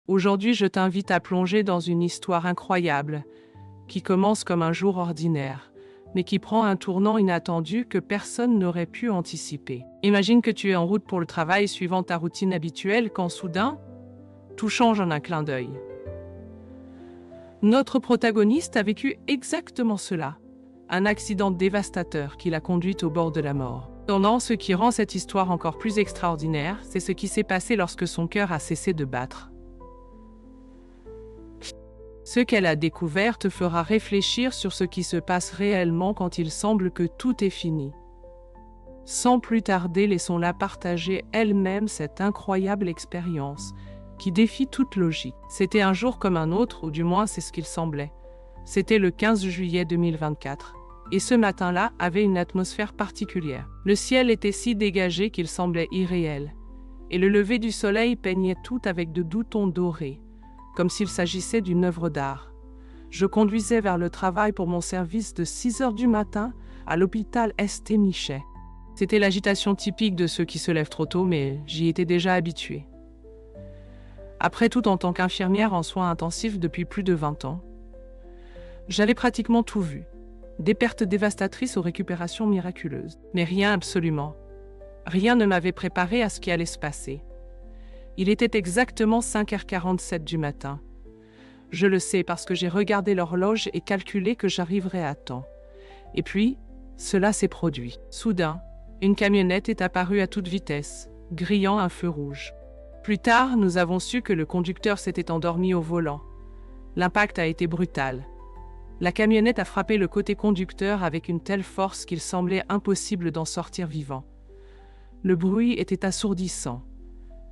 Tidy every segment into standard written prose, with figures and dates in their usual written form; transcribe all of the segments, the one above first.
Aujourd'hui, je t'invite à plonger dans une histoire incroyable, qui commence comme un jour ordinaire, mais qui prend un tournant inattendu que personne n'aurait pu anticiper. Imagine que tu es en route pour le travail suivant ta routine habituelle quand soudain, tout change en un clin d'œil. Notre protagoniste a vécu exactement cela, un accident dévastateur qui l'a conduite au bord de la mort. Cependant, ce qui rend cette histoire encore plus extraordinaire, c'est ce qui s'est passé lorsque son cœur a cessé de battre. Ce qu'elle a découvert te fera réfléchir sur ce qui se passe réellement quand il semble que tout est fini. Sans plus tarder, laissons-la partager elle-même cette incroyable expérience qui défie toute logique. C'était un jour comme un autre, ou du moins c'est ce qu'il semblait. C'était le 15 juillet 2024, et ce matin-là avait une atmosphère particulière. Le ciel était si dégagé qu'il semblait irréel, et le lever du soleil peignait tout avec de doux tons dorés, comme s'il s'agissait d'une œuvre d'art. Je conduisais vers le travail pour mon service de 6 heures du matin à l'hôpital St. Michel. C'était l'agitation typique de ceux qui se lèvent trop tôt, mais j'y étais déjà habituée. Après tout, en tant qu'infirmière en soins intensifs depuis plus de 20 ans, j'avais pratiquement tout vu. Des pertes dévastatrices aux récupérations miraculeuses. Mais rien absolument. Rien ne m'avait préparé à ce qui allait se passer. Il était exactement 5h47 du matin. Je le sais parce que j'ai regardé l'horloge et calculé que j'arriverais à temps. Et puis, cela s'est produit. Soudain, une camionnette est apparue à toute vitesse, grillant un feu rouge. Plus tard, nous avons su que le conducteur s'était endormi au volant. L'impact a été brutal. La camionnette a frappé le côté conducteur avec une telle force qu'il semblait impossible d'en sortir vivant. Le bruit était assourdissant.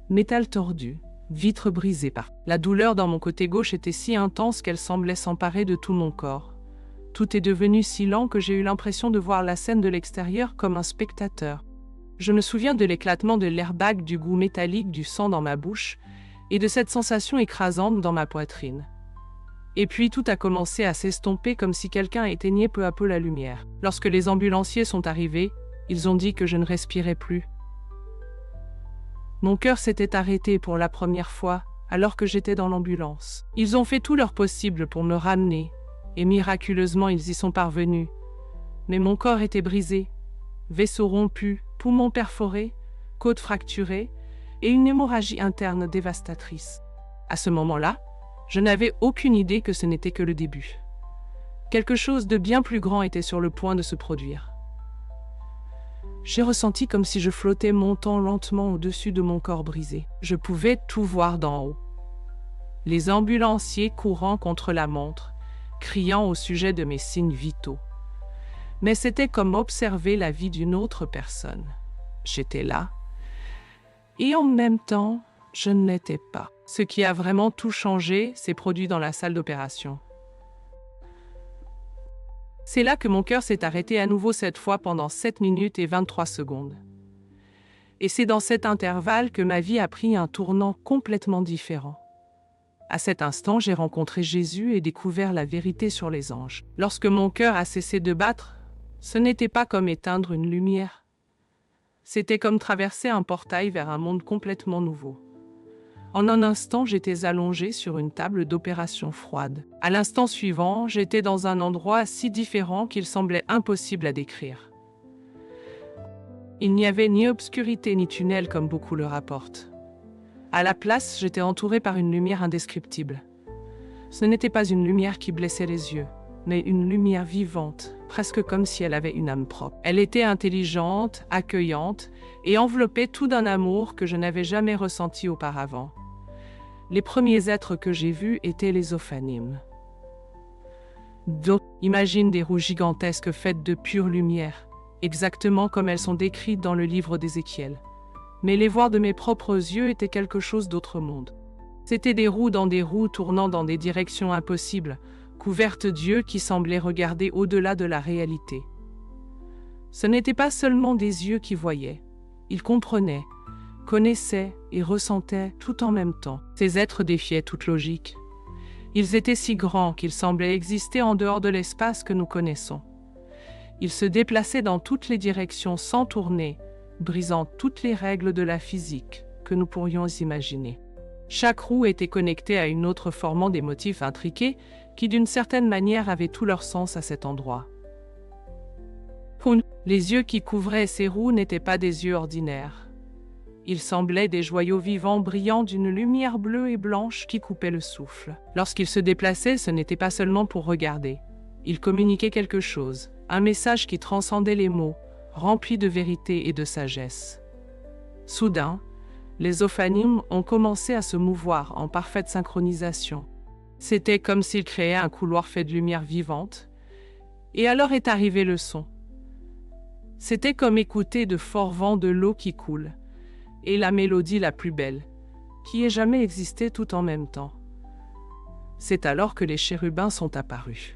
Métal tordu, vitres brisées par. La douleur dans mon côté gauche était si intense qu'elle semblait s'emparer de tout mon corps. Tout est devenu si lent que j'ai eu l'impression de voir la scène de l'extérieur comme un spectateur. Je me souviens de l'éclatement de l'airbag, du goût métallique du sang dans ma bouche et de cette sensation écrasante dans ma poitrine. Et puis tout a commencé à s'estomper comme si quelqu'un éteignait peu à peu la lumière. Lorsque les ambulanciers sont arrivés, ils ont dit que je ne respirais plus. Mon cœur s'était arrêté pour la première fois alors que j'étais dans l'ambulance. Ils ont fait tout leur possible pour me ramener, et miraculeusement ils y sont parvenus. Mais mon corps était brisé, vaisseau rompu, poumons perforés, côte fracturée et une hémorragie interne dévastatrice. À ce moment-là, je n'avais aucune idée que ce n'était que le début. Quelque chose de bien plus grand était sur le point de se produire. J'ai ressenti comme si je flottais montant lentement au-dessus de mon corps brisé. Je pouvais tout voir d'en haut. Les ambulanciers courant contre la montre, criant au sujet de mes signes vitaux. Mais c'était comme observer la vie d'une autre personne. J'étais là, et en même temps, je ne l'étais pas. Ce qui a vraiment tout changé s'est produit dans la salle d'opération. C'est là que mon cœur s'est arrêté à nouveau cette fois pendant 7 minutes et 23 secondes. Et c'est dans cet intervalle que ma vie a pris un tournant complètement différent. À cet instant, j'ai rencontré Jésus et découvert la vérité sur les anges. Lorsque mon cœur a cessé de battre, ce n'était pas comme éteindre une lumière. C'était comme traverser un portail vers un monde complètement nouveau. En un instant, j'étais allongée sur une table d'opération froide. À l'instant suivant, j'étais dans un endroit si différent qu'il semblait impossible à décrire. Il n'y avait ni obscurité ni tunnel comme beaucoup le rapportent. À la place, j'étais entourée par une lumière indescriptible. Ce n'était pas une lumière qui blessait les yeux, mais une lumière vivante, presque comme si elle avait une âme propre. Elle était intelligente, accueillante et enveloppait tout d'un amour que je n'avais jamais ressenti auparavant. Les premiers êtres que j'ai vus étaient les ophanimes. Imagine des roues gigantesques faites de pure lumière, exactement comme elles sont décrites dans le livre d'Ézéchiel. Mais les voir de mes propres yeux était quelque chose d'autre monde. C'étaient des roues dans des roues tournant dans des directions impossibles, couvertes d'yeux qui semblaient regarder au-delà de la réalité. Ce n'étaient pas seulement des yeux qui voyaient, ils comprenaient, connaissaient et ressentaient tout en même temps. Ces êtres défiaient toute logique. Ils étaient si grands qu'ils semblaient exister en dehors de l'espace que nous connaissons. Ils se déplaçaient dans toutes les directions sans tourner, brisant toutes les règles de la physique que nous pourrions imaginer. Chaque roue était connectée à une autre formant des motifs intriqués qui d'une certaine manière avaient tout leur sens à cet endroit. Les yeux qui couvraient ces roues n'étaient pas des yeux ordinaires. Ils semblaient des joyaux vivants brillant d'une lumière bleue et blanche qui coupait le souffle. Lorsqu'ils se déplaçaient, ce n'était pas seulement pour regarder. Ils communiquaient quelque chose, un message qui transcendait les mots, rempli de vérité et de sagesse. Soudain, les ophanimes ont commencé à se mouvoir en parfaite synchronisation. C'était comme s'ils créaient un couloir fait de lumière vivante. Et alors est arrivé le son. C'était comme écouter de forts vents de l'eau qui coule, et la mélodie la plus belle, qui ait jamais existé tout en même temps. C'est alors que les chérubins sont apparus.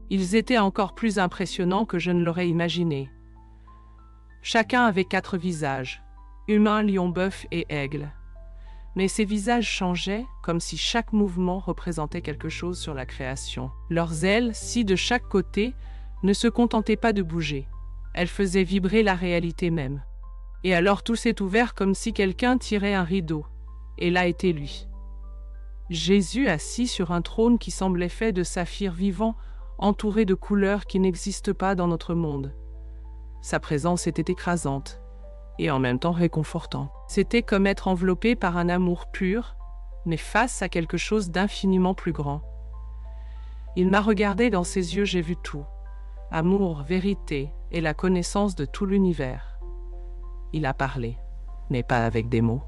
Ils étaient encore plus impressionnants que je ne l'aurais imaginé. Chacun avait 4 visages, humain, lion, bœuf et aigle. Mais ces visages changeaient, comme si chaque mouvement représentait quelque chose sur la création. Leurs ailes, si de chaque côté, ne se contentaient pas de bouger. Elles faisaient vibrer la réalité même. Et alors tout s'est ouvert comme si quelqu'un tirait un rideau. Et là était lui. Jésus assis sur un trône qui semblait fait de saphir vivant, entouré de couleurs qui n'existent pas dans notre monde. Sa présence était écrasante et en même temps réconfortante. C'était comme être enveloppé par un amour pur, mais face à quelque chose d'infiniment plus grand. Il m'a regardé, dans ses yeux j'ai vu tout. Amour, vérité et la connaissance de tout l'univers. Il a parlé, mais pas avec des mots.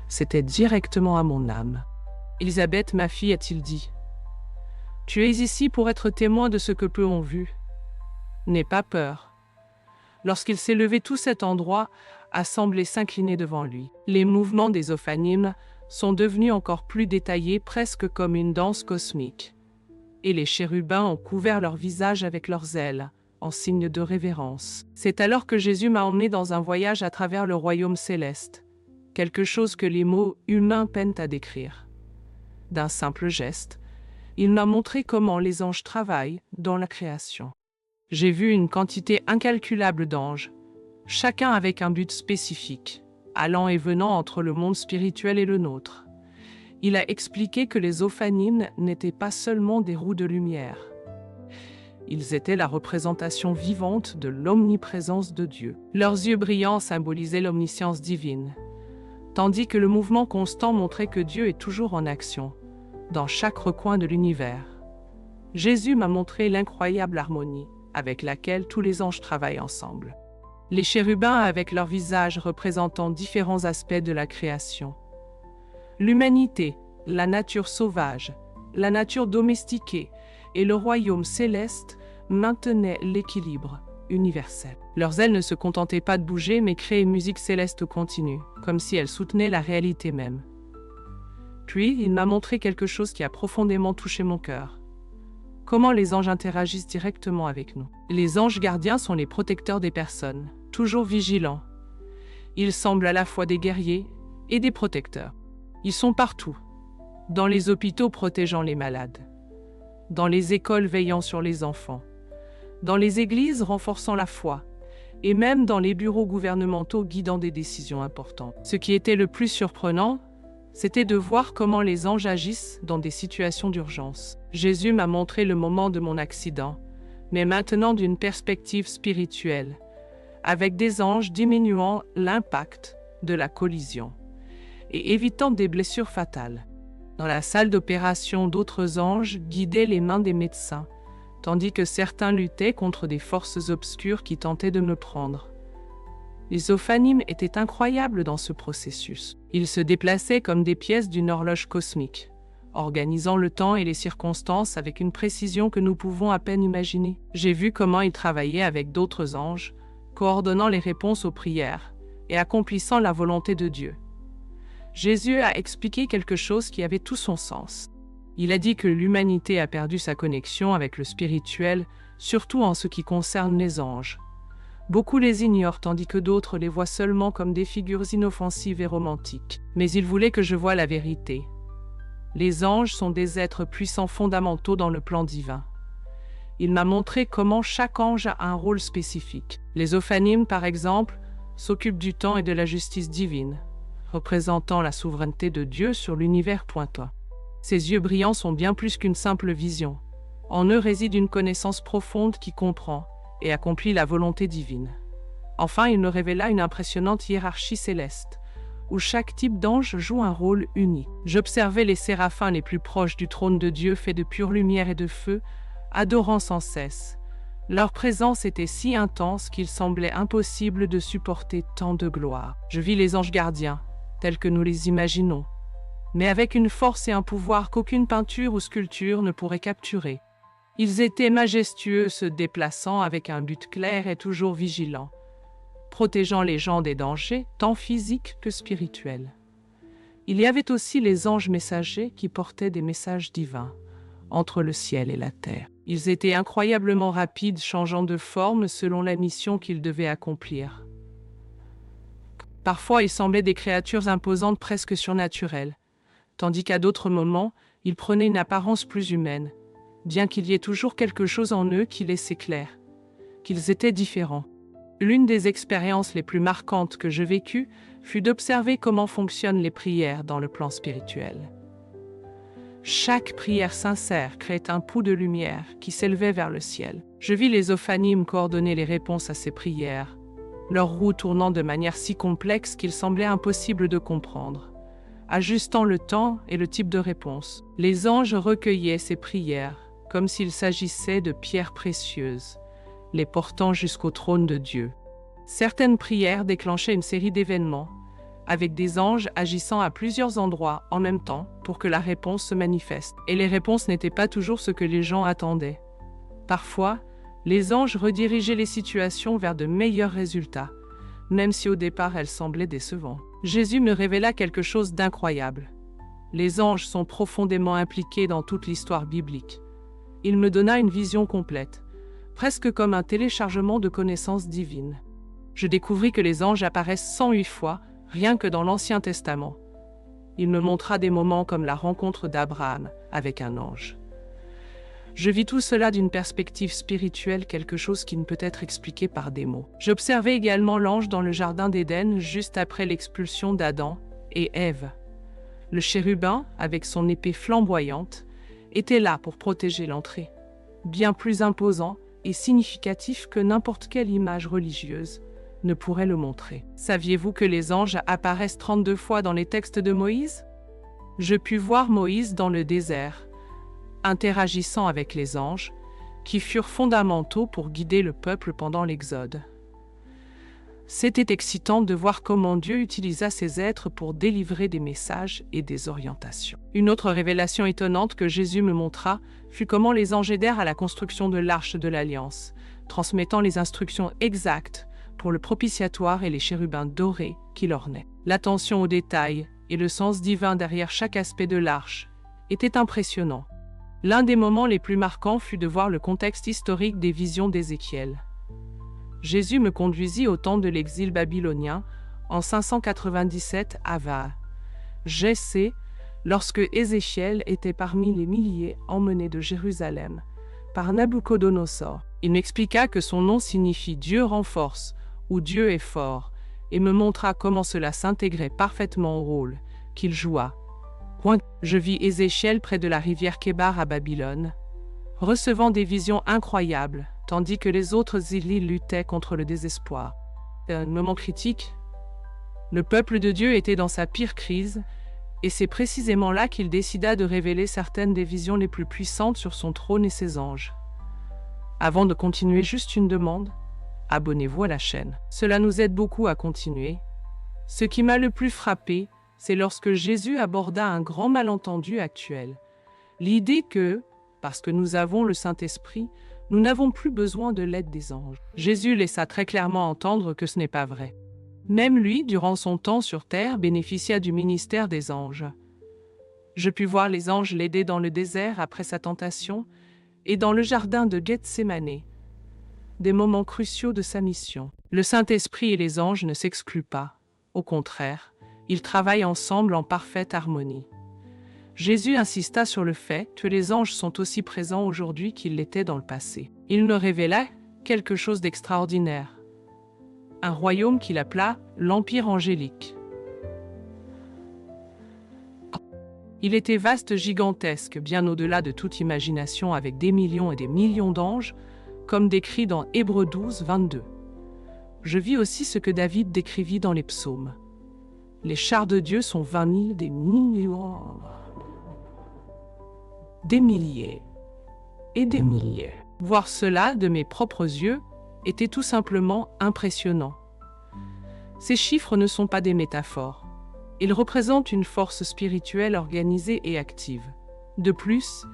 C'était directement à mon âme. « Élisabeth, ma fille, a-t-il dit, tu es ici pour être témoin de ce que peu ont vu. N'aie pas peur. » Lorsqu'il s'est levé, tout cet endroit a semblé s'incliner devant lui. Les mouvements des ophanimes sont devenus encore plus détaillés, presque comme une danse cosmique. Et les chérubins ont couvert leur visage avec leurs ailes, en signe de révérence. C'est alors que Jésus m'a emmené dans un voyage à travers le royaume céleste, quelque chose que les mots humains peinent à décrire. D'un simple geste, il m'a montré comment les anges travaillent dans la création. J'ai vu une quantité incalculable d'anges, chacun avec un but spécifique, allant et venant entre le monde spirituel et le nôtre. Il a expliqué que les ophanimes n'étaient pas seulement des roues de lumière. Ils étaient la représentation vivante de l'omniprésence de Dieu. Leurs yeux brillants symbolisaient l'omniscience divine, tandis que le mouvement constant montrait que Dieu est toujours en action, dans chaque recoin de l'univers. Jésus m'a montré l'incroyable harmonie avec laquelle tous les anges travaillent ensemble. Les chérubins avec leurs visages représentant différents aspects de la création. L'humanité, la nature sauvage, la nature domestiquée et le royaume céleste maintenaient l'équilibre universel. Leurs ailes ne se contentaient pas de bouger mais créaient une musique céleste continue, comme si elles soutenaient la réalité même. Puis, il m'a montré quelque chose qui a profondément touché mon cœur. Comment les anges interagissent directement avec nous. Les anges gardiens sont les protecteurs des personnes, toujours vigilants. Ils semblent à la fois des guerriers et des protecteurs. Ils sont partout, dans les hôpitaux protégeant les malades, dans les écoles veillant sur les enfants, dans les églises renforçant la foi, et même dans les bureaux gouvernementaux guidant des décisions importantes. Ce qui était le plus surprenant, c'était de voir comment les anges agissent dans des situations d'urgence. Jésus m'a montré le moment de mon accident, mais maintenant d'une perspective spirituelle, avec des anges diminuant l'impact de la collision et évitant des blessures fatales. Dans la salle d'opération, d'autres anges guidaient les mains des médecins, tandis que certains luttaient contre des forces obscures qui tentaient de me prendre. Les ophanimes étaient incroyables dans ce processus. Ils se déplaçaient comme des pièces d'une horloge cosmique, organisant le temps et les circonstances avec une précision que nous pouvons à peine imaginer. J'ai vu comment ils travaillaient avec d'autres anges, coordonnant les réponses aux prières et accomplissant la volonté de Dieu. Jésus a expliqué quelque chose qui avait tout son sens. Il a dit que l'humanité a perdu sa connexion avec le spirituel, surtout en ce qui concerne les anges. Beaucoup les ignorent tandis que d'autres les voient seulement comme des figures inoffensives et romantiques. Mais il voulait que je voie la vérité. Les anges sont des êtres puissants fondamentaux dans le plan divin. Il m'a montré comment chaque ange a un rôle spécifique. Les ophanimes, par exemple, s'occupent du temps et de la justice divine, représentant la souveraineté de Dieu sur l'univers. Ces yeux brillants sont bien plus qu'une simple vision. En eux réside une connaissance profonde qui comprend et accomplit la volonté divine. Enfin, il nous révéla une impressionnante hiérarchie céleste, où chaque type d'ange joue un rôle unique. J'observais les séraphins les plus proches du trône de Dieu, faits de pure lumière et de feu, adorant sans cesse. Leur présence était si intense qu'il semblait impossible de supporter tant de gloire. Je vis les anges gardiens, tels que nous les imaginons, mais avec une force et un pouvoir qu'aucune peinture ou sculpture ne pourrait capturer. Ils étaient majestueux, se déplaçant avec un but clair et toujours vigilants, protégeant les gens des dangers, tant physiques que spirituels. Il y avait aussi les anges messagers qui portaient des messages divins entre le ciel et la terre. Ils étaient incroyablement rapides, changeant de forme selon la mission qu'ils devaient accomplir. Parfois, ils semblaient des créatures imposantes, presque surnaturelles, tandis qu'à d'autres moments, ils prenaient une apparence plus humaine, bien qu'il y ait toujours quelque chose en eux qui laissait clair qu'ils étaient différents. L'une des expériences les plus marquantes que je vécus fut d'observer comment fonctionnent les prières dans le plan spirituel. Chaque prière sincère créait un pouls de lumière qui s'élevait vers le ciel. Je vis les ophanimes coordonner les réponses à ces prières, leurs roues tournant de manière si complexe qu'il semblait impossible de comprendre, ajustant le temps et le type de réponse. Les anges recueillaient ces prières comme s'il s'agissait de pierres précieuses, les portant jusqu'au trône de Dieu. Certaines prières déclenchaient une série d'événements, avec des anges agissant à plusieurs endroits en même temps pour que la réponse se manifeste. Et les réponses n'étaient pas toujours ce que les gens attendaient. Parfois, les anges redirigeaient les situations vers de meilleurs résultats, même si au départ elles semblaient décevantes. Jésus me révéla quelque chose d'incroyable. Les anges sont profondément impliqués dans toute l'histoire biblique. Il me donna une vision complète, presque comme un téléchargement de connaissances divines. Je découvris que les anges apparaissent 108 fois, rien que dans l'Ancien Testament. Il me montra des moments comme la rencontre d'Abraham avec un ange. Je vis tout cela d'une perspective spirituelle, quelque chose qui ne peut être expliqué par des mots. J'observais également l'ange dans le jardin d'Éden juste après l'expulsion d'Adam et Ève. Le chérubin, avec son épée flamboyante, était là pour protéger l'entrée, bien plus imposant et significatif que n'importe quelle image religieuse ne pourrait le montrer. Saviez-vous que les anges apparaissent 32 fois dans les textes de Moïse? Je pus voir Moïse dans le désert, interagissant avec les anges, qui furent fondamentaux pour guider le peuple pendant l'Exode. C'était excitant de voir comment Dieu utilisa ces êtres pour délivrer des messages et des orientations. Une autre révélation étonnante que Jésus me montra fut comment les anges aidèrent à la construction de l'Arche de l'Alliance, transmettant les instructions exactes pour le propitiatoire et les chérubins dorés qui l'ornaient. L'attention aux détails et le sens divin derrière chaque aspect de l'arche était impressionnant. L'un des moments les plus marquants fut de voir le contexte historique des visions d'Ézéchiel. Jésus me conduisit au temps de l'exil babylonien en 597 avant J.C., lorsque Ézéchiel était parmi les milliers emmenés de Jérusalem par Nabuchodonosor. Il m'expliqua que son nom signifie « Dieu renforce » ou « Dieu est fort » et me montra comment cela s'intégrait parfaitement au rôle qu'il joua. Je vis Ézéchiel près de la rivière Kébar à Babylone, recevant des visions incroyables, tandis que les autres îles luttaient contre le désespoir. Un moment critique, le peuple de Dieu était dans sa pire crise, et c'est précisément là qu'il décida de révéler certaines des visions les plus puissantes sur son trône et ses anges. Avant de continuer, juste une demande. Abonnez-vous à la chaîne. Cela nous aide beaucoup à continuer. Ce qui m'a le plus frappé, c'est lorsque Jésus aborda un grand malentendu actuel. L'idée que, parce que nous avons le Saint-Esprit, nous n'avons plus besoin de l'aide des anges. Jésus laissa très clairement entendre que ce n'est pas vrai. Même lui, durant son temps sur terre, bénéficia du ministère des anges. Je pus voir les anges l'aider dans le désert après sa tentation et dans le jardin de Gethsémane, des moments cruciaux de sa mission. Le Saint-Esprit et les anges ne s'excluent pas. Au contraire, ils travaillent ensemble en parfaite harmonie. Jésus insista sur le fait que les anges sont aussi présents aujourd'hui qu'ils l'étaient dans le passé. Il nous révéla quelque chose d'extraordinaire. Un royaume qu'il appela l'Empire angélique. Il était vaste, gigantesque, bien au-delà de toute imagination, avec des millions et des millions d'anges, comme décrit dans Hébreux 12, 22. Je vis aussi ce que David décrivit dans les psaumes. Les chars de Dieu sont 20 000, des millions, des milliers et des milliers. Voir cela de mes propres yeux était tout simplement impressionnant. Ces chiffres ne sont pas des métaphores. Ils représentent une force spirituelle organisée et active. De plus,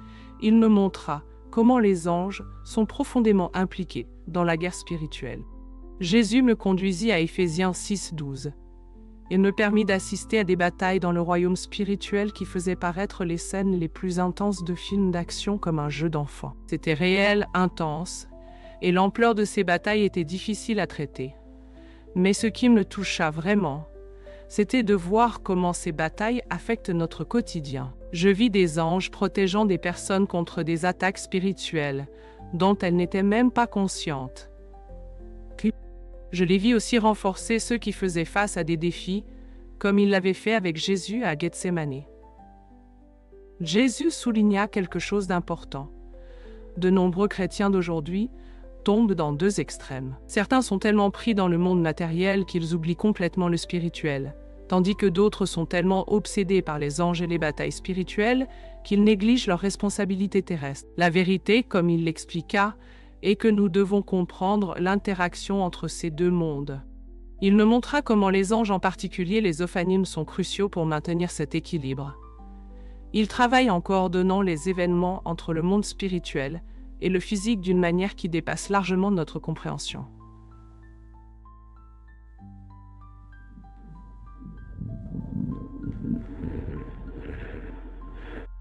il me montra comment les anges sont profondément impliqués dans la guerre spirituelle. Jésus me conduisit à Éphésiens 6, 12. Il me permit d'assister à des batailles dans le royaume spirituel qui faisaient paraître les scènes les plus intenses de films d'action comme un jeu d'enfant. C'était réel, intense, et l'ampleur de ces batailles était difficile à traiter. Mais ce qui me toucha vraiment, c'était de voir comment ces batailles affectent notre quotidien. Je vis des anges protégeant des personnes contre des attaques spirituelles dont elles n'étaient même pas conscientes. Je les vis aussi renforcer ceux qui faisaient face à des défis, comme il l'avait fait avec Jésus à Gethsémane. Jésus souligna quelque chose d'important. De nombreux chrétiens d'aujourd'hui tombent dans deux extrêmes. Certains sont tellement pris dans le monde matériel qu'ils oublient complètement le spirituel, tandis que d'autres sont tellement obsédés par les anges et les batailles spirituelles qu'ils négligent leurs responsabilités terrestres. La vérité, comme il l'expliqua, est que nous devons comprendre l'interaction entre ces deux mondes. Il me montra comment les anges, en particulier les ophanimes, sont cruciaux pour maintenir cet équilibre. Ils travaillent en coordonnant les événements entre le monde spirituel et le physique d'une manière qui dépasse largement notre compréhension.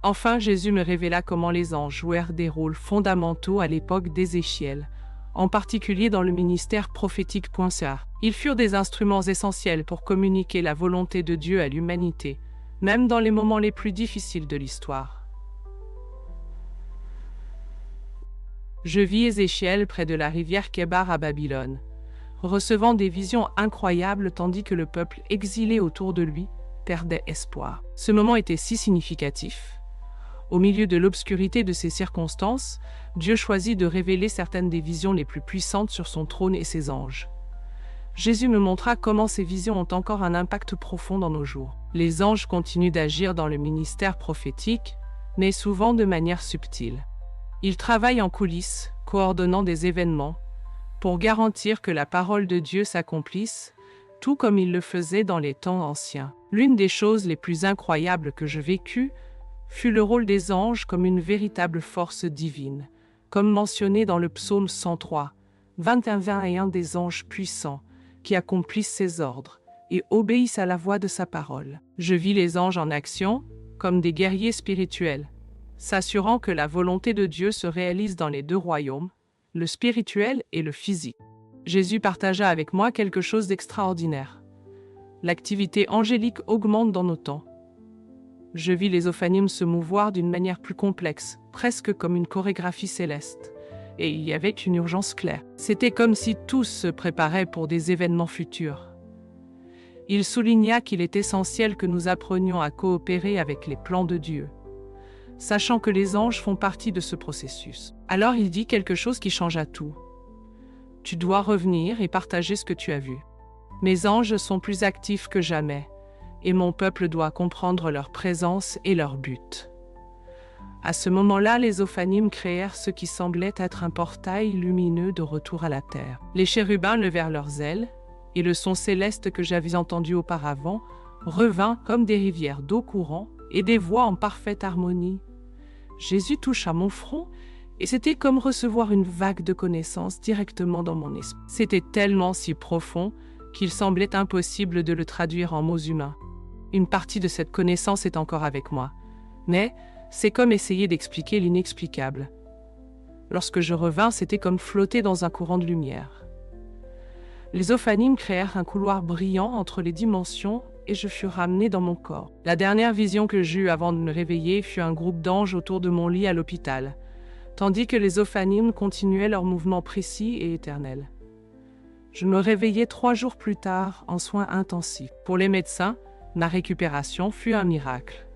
Enfin, Jésus me révéla comment les anges jouèrent des rôles fondamentaux à l'époque d'Ézéchiel, en particulier dans le ministère prophétique. Ils furent des instruments essentiels pour communiquer la volonté de Dieu à l'humanité, même dans les moments les plus difficiles de l'histoire. Je vis Ézéchiel près de la rivière Kébar à Babylone, recevant des visions incroyables tandis que le peuple exilé autour de lui perdait espoir. Ce moment était si significatif. Au milieu de l'obscurité de ces circonstances, Dieu choisit de révéler certaines des visions les plus puissantes sur son trône et ses anges. Jésus me montra comment ces visions ont encore un impact profond dans nos jours. Les anges continuent d'agir dans le ministère prophétique, mais souvent de manière subtile. Ils travaillent en coulisses, coordonnant des événements, pour garantir que la parole de Dieu s'accomplisse, tout comme il le faisait dans les temps anciens. L'une des choses les plus incroyables que je vécus fut le rôle des anges comme une véritable force divine, comme mentionné dans le psaume 103, 21 des anges puissants qui accomplissent ses ordres et obéissent à la voix de sa parole. Je vis les anges en action comme des guerriers spirituels, s'assurant que la volonté de Dieu se réalise dans les deux royaumes, le spirituel et le physique. Jésus partagea avec moi quelque chose d'extraordinaire. L'activité angélique augmente dans nos temps. Je vis les ophanimes se mouvoir d'une manière plus complexe, presque comme une chorégraphie céleste. Et il y avait une urgence claire. C'était comme si tous se préparaient pour des événements futurs. Il souligna qu'il est essentiel que nous apprenions à coopérer avec les plans de Dieu, sachant que les anges font partie de ce processus. Alors il dit quelque chose qui changea tout. Tu dois revenir et partager ce que tu as vu. Mes anges sont plus actifs que jamais, et mon peuple doit comprendre leur présence et leur but. À ce moment-là, les ophanimes créèrent ce qui semblait être un portail lumineux de retour à la terre. Les chérubins levèrent leurs ailes, et le son céleste que j'avais entendu auparavant revint comme des rivières d'eau courant et des voix en parfaite harmonie. Jésus toucha mon front, et c'était comme recevoir une vague de connaissances directement dans mon esprit. C'était tellement si profond qu'il semblait impossible de le traduire en mots humains. Une partie de cette connaissance est encore avec moi, mais c'est comme essayer d'expliquer l'inexplicable. Lorsque je revins, c'était comme flotter dans un courant de lumière. Les ophanimes créèrent un couloir brillant entre les dimensions et je fus ramené dans mon corps. La dernière vision que j'eus avant de me réveiller fut un groupe d'anges autour de mon lit à l'hôpital, tandis que les ophanimes continuaient leur mouvement précis et éternel. Je me réveillai 3 jours plus tard en soins intensifs. Pour les médecins, ma récupération fut un miracle.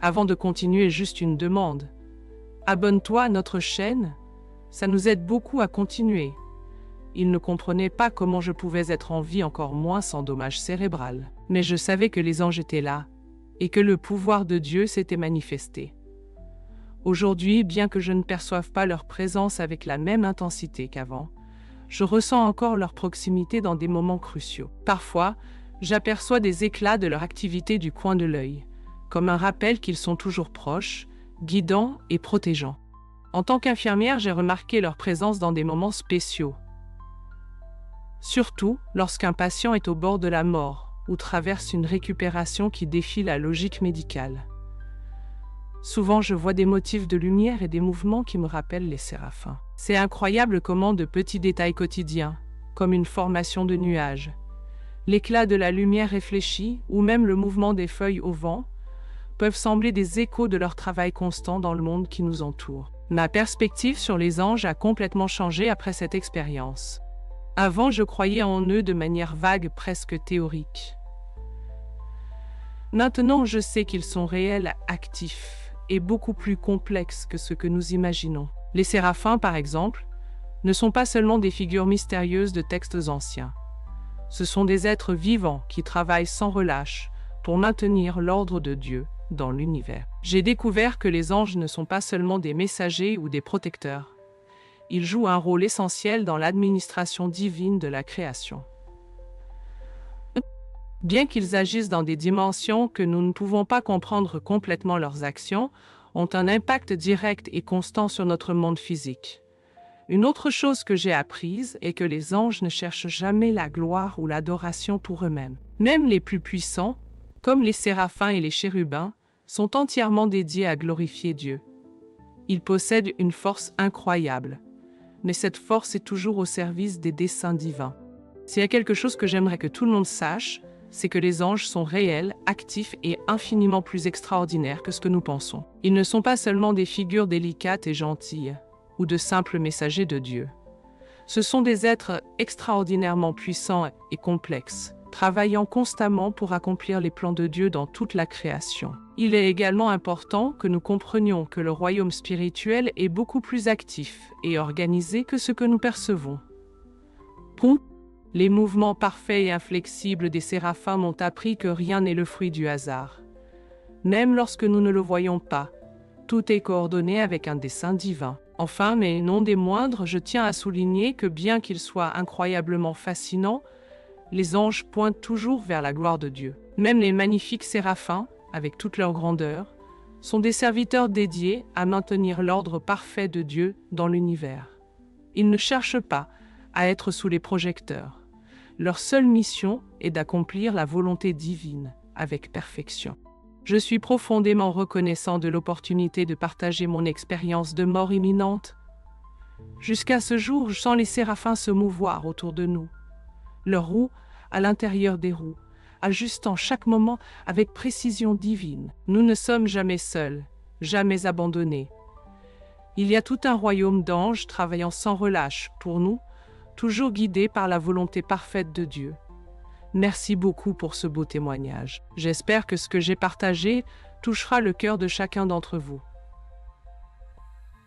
Avant de continuer, juste une demande. Abonne-toi à notre chaîne, ça nous aide beaucoup à continuer. Il ne comprenait pas comment je pouvais être en vie, encore moins sans dommage cérébral. Mais je savais que les anges étaient là et que le pouvoir de Dieu s'était manifesté. Aujourd'hui, bien que je ne perçoive pas leur présence avec la même intensité qu'avant, je ressens encore leur proximité dans des moments cruciaux. Parfois, j'aperçois des éclats de leur activité du coin de l'œil, comme un rappel qu'ils sont toujours proches, guidants et protégeants. En tant qu'infirmière, j'ai remarqué leur présence dans des moments spéciaux. Surtout lorsqu'un patient est au bord de la mort ou traverse une récupération qui défie la logique médicale. Souvent, je vois des motifs de lumière et des mouvements qui me rappellent les séraphins. C'est incroyable comment de petits détails quotidiens, comme une formation de nuages, l'éclat de la lumière réfléchie ou même le mouvement des feuilles au vent, peuvent sembler des échos de leur travail constant dans le monde qui nous entoure. Ma perspective sur les anges a complètement changé après cette expérience. Avant, je croyais en eux de manière vague, presque théorique. Maintenant, je sais qu'ils sont réels, actifs et beaucoup plus complexes que ce que nous imaginons. Les séraphins, par exemple, ne sont pas seulement des figures mystérieuses de textes anciens. Ce sont des êtres vivants qui travaillent sans relâche pour maintenir l'ordre de Dieu dans l'univers. J'ai découvert que les anges ne sont pas seulement des messagers ou des protecteurs. Ils jouent un rôle essentiel dans l'administration divine de la création. Bien qu'ils agissent dans des dimensions que nous ne pouvons pas comprendre complètement, leurs actions ont un impact direct et constant sur notre monde physique. Une autre chose que j'ai apprise est que les anges ne cherchent jamais la gloire ou l'adoration pour eux-mêmes. Même les plus puissants, comme les séraphins et les chérubins, sont entièrement dédiés à glorifier Dieu. Ils possèdent une force incroyable, mais cette force est toujours au service des desseins divins. S'il y a quelque chose que j'aimerais que tout le monde sache, c'est que les anges sont réels, actifs et infiniment plus extraordinaires que ce que nous pensons. Ils ne sont pas seulement des figures délicates et gentilles, ou de simples messagers de Dieu. Ce sont des êtres extraordinairement puissants et complexes, travaillant constamment pour accomplir les plans de Dieu dans toute la création. Il est également important que nous comprenions que le royaume spirituel est beaucoup plus actif et organisé que ce que nous percevons. Les mouvements parfaits et inflexibles des séraphins m'ont appris que rien n'est le fruit du hasard. Même lorsque nous ne le voyons pas, tout est coordonné avec un dessein divin. Enfin, mais non des moindres, je tiens à souligner que bien qu'ils soient incroyablement fascinants, les anges pointent toujours vers la gloire de Dieu. Même les magnifiques séraphins, avec toute leur grandeur, sont des serviteurs dédiés à maintenir l'ordre parfait de Dieu dans l'univers. Ils ne cherchent pas à être sous les projecteurs. Leur seule mission est d'accomplir la volonté divine avec perfection. Je suis profondément reconnaissant de l'opportunité de partager mon expérience de mort imminente. Jusqu'à ce jour, je sens les séraphins se mouvoir autour de nous, leurs roues à l'intérieur des roues, ajustant chaque moment avec précision divine. Nous ne sommes jamais seuls, jamais abandonnés. Il y a tout un royaume d'anges travaillant sans relâche pour nous, toujours guidés par la volonté parfaite de Dieu. Merci beaucoup pour ce beau témoignage. J'espère que ce que j'ai partagé touchera le cœur de chacun d'entre vous.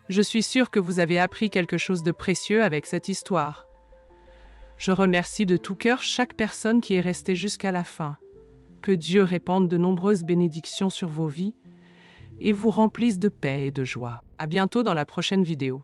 Je suis sûre que vous avez appris quelque chose de précieux avec cette histoire. Je remercie de tout cœur chaque personne qui est restée jusqu'à la fin. Que Dieu répande de nombreuses bénédictions sur vos vies et vous remplisse de paix et de joie. À bientôt dans la prochaine vidéo.